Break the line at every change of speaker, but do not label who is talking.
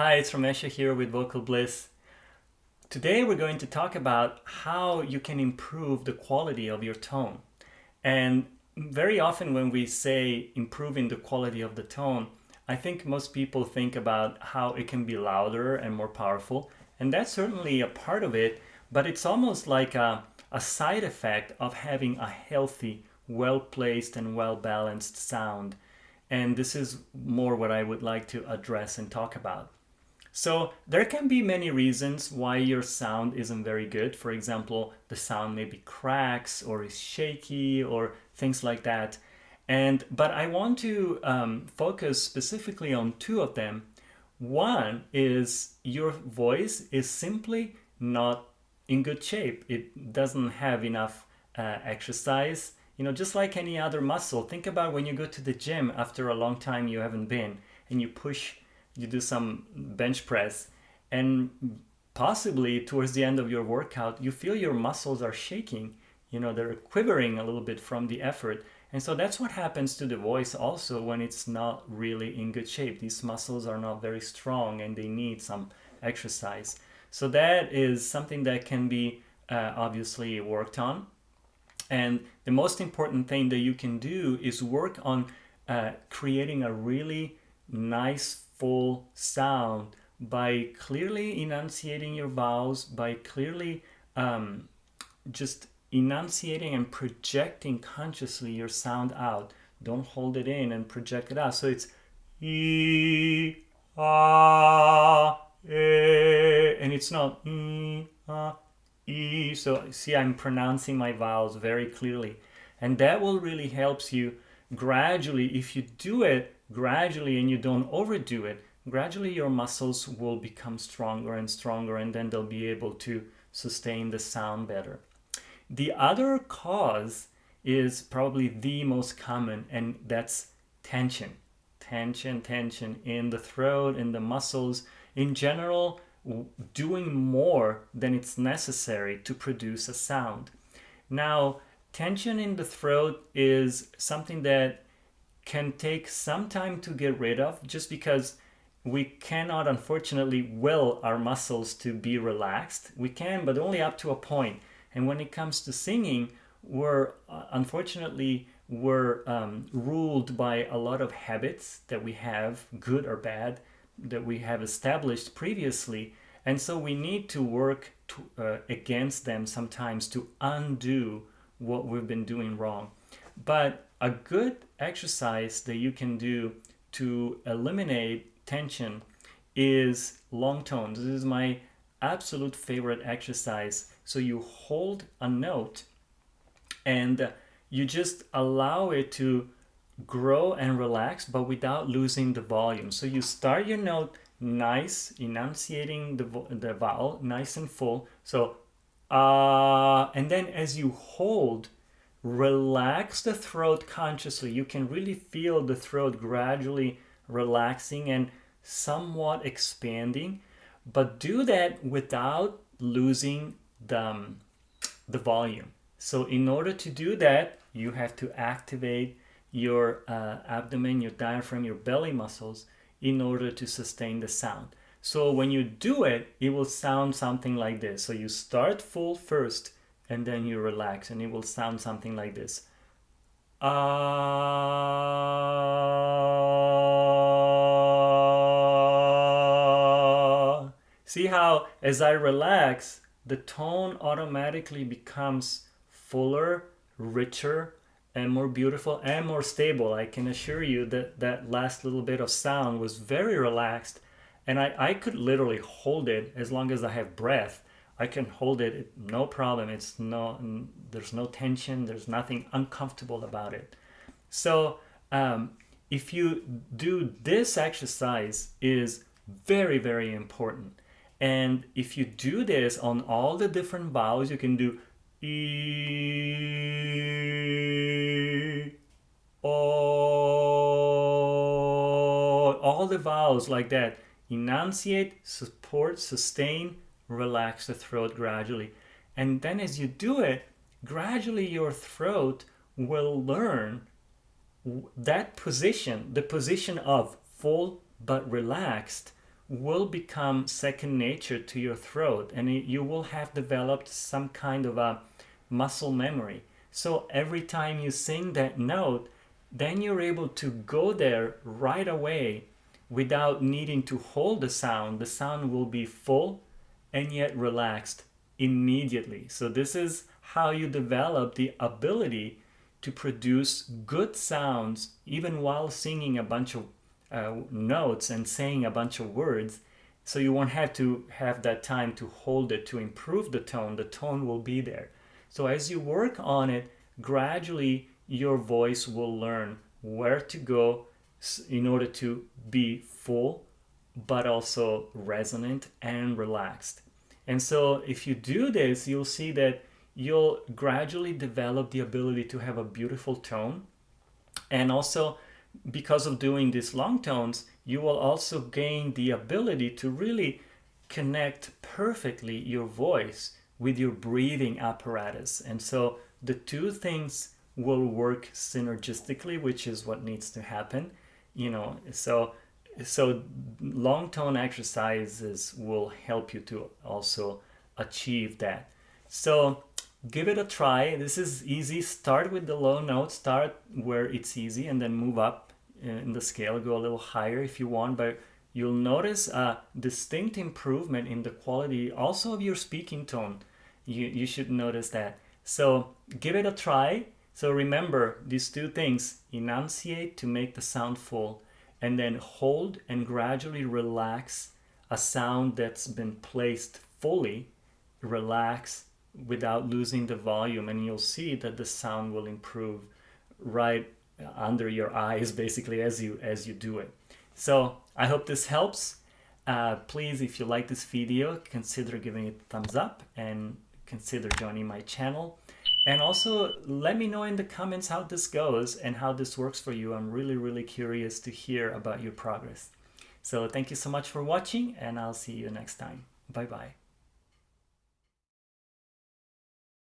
Hi, it's Ramesha here with Vocal Bliss. Today we're going to talk about how you can improve the quality of your tone. And very often when we say improving the quality of the tone, I think most people think about how it can be louder and more powerful. And that's certainly a part of it, but it's almost like a side effect of having a healthy, well-placed and well-balanced sound. And this is more what I would like to address and talk about. So there can be many reasons why your sound isn't very good. For example, the sound maybe cracks or is shaky or things like that. But I want to focus specifically on two of them. One is your voice is simply not in good shape. It doesn't have enough exercise. Just like any other muscle. Think about when you go to the gym after a long time you haven't been and you do some bench press, and possibly towards the end of your workout, you feel your muscles are shaking. They're quivering a little bit from the effort. And so that's what happens to the voice also when it's not really in good shape. These muscles are not very strong and they need some exercise. So that is something that can be obviously worked on. And the most important thing that you can do is work on creating a really nice full sound by clearly enunciating your vowels, by clearly just enunciating and projecting consciously your sound out. Don't hold it in and project it out. So it's e, ah, e, and it's not e, ah, e. So see, I'm pronouncing my vowels very clearly. And that will really help you gradually. If you do it gradually and you don't overdo it, gradually your muscles will become stronger and stronger, and then they'll be able to sustain the sound better. The other cause is probably the most common, and that's tension. Tension in the throat, in the muscles, in general, doing more than it's necessary to produce a sound. Now, tension in the throat is something that can take some time to get rid of, just because we cannot unfortunately will our muscles to be relaxed. We can, but only up to a point. And when it comes to singing, we're ruled by a lot of habits that we have, good or bad, that we have established previously. And so we need to work against them sometimes to undo what we've been doing wrong. But a good exercise that you can do to eliminate tension is long tones. This is my absolute favorite exercise. So you hold a note and you just allow it to grow and relax, but without losing the volume. So you start your note nice, enunciating the vowel nice and full. So and then as you hold, relax the throat consciously. You can really feel the throat gradually relaxing and somewhat expanding, but do that without losing the volume. So in order to do that, you have to activate your abdomen, your diaphragm, your belly muscles in order to sustain the sound. So when you do it, it will sound something like this. So you start full first and then you relax, and it will sound something like this. See how as I relax, the tone automatically becomes fuller, richer, and more beautiful and more stable. I can assure you that that last little bit of sound was very relaxed, and I could literally hold it as long as I have breath. I can hold it, no problem. There's no tension, there's nothing uncomfortable about it. So if you do this exercise, is very, very important. And if you do this on all the different vowels, you can do E, O, all the vowels like that. Enunciate, support, sustain, relax the throat gradually. And then as you do it, gradually your throat will learn that position, the position of full but relaxed, will become second nature to your throat, and you will have developed some kind of a muscle memory. So every time you sing that note, then you're able to go there right away without needing to hold the sound. The sound will be full and yet relaxed immediately. So this is how you develop the ability to produce good sounds even while singing a bunch of notes and saying a bunch of words. So you won't have to have that time to hold it to improve the tone. The tone will be there. So as you work on it, gradually your voice will learn where to go in order to be full, but also resonant and relaxed. And so if you do this, you'll see that you'll gradually develop the ability to have a beautiful tone. And also, because of doing these long tones, you will also gain the ability to really connect perfectly your voice with your breathing apparatus. And so the two things will work synergistically, which is what needs to happen. So long tone exercises will help you to also achieve that. So give it a try. This is easy. Start with the low note, start where it's easy, and then move up in the scale. Go a little higher if you want, but you'll notice a distinct improvement in the quality also of your speaking tone. You should notice that. So give it a try. So remember these two things: enunciate to make the sound full, and then hold and gradually relax a sound that's been placed fully. Relax without losing the volume, and you'll see that the sound will improve right under your eyes, basically, as you do it. So I hope this helps. Please, if you like this video, consider giving it a thumbs up and consider joining my channel. And also let me know in the comments how this goes and how this works for you. I'm really curious to hear about your progress. So thank you so much for watching, and I'll see you next time. Bye bye.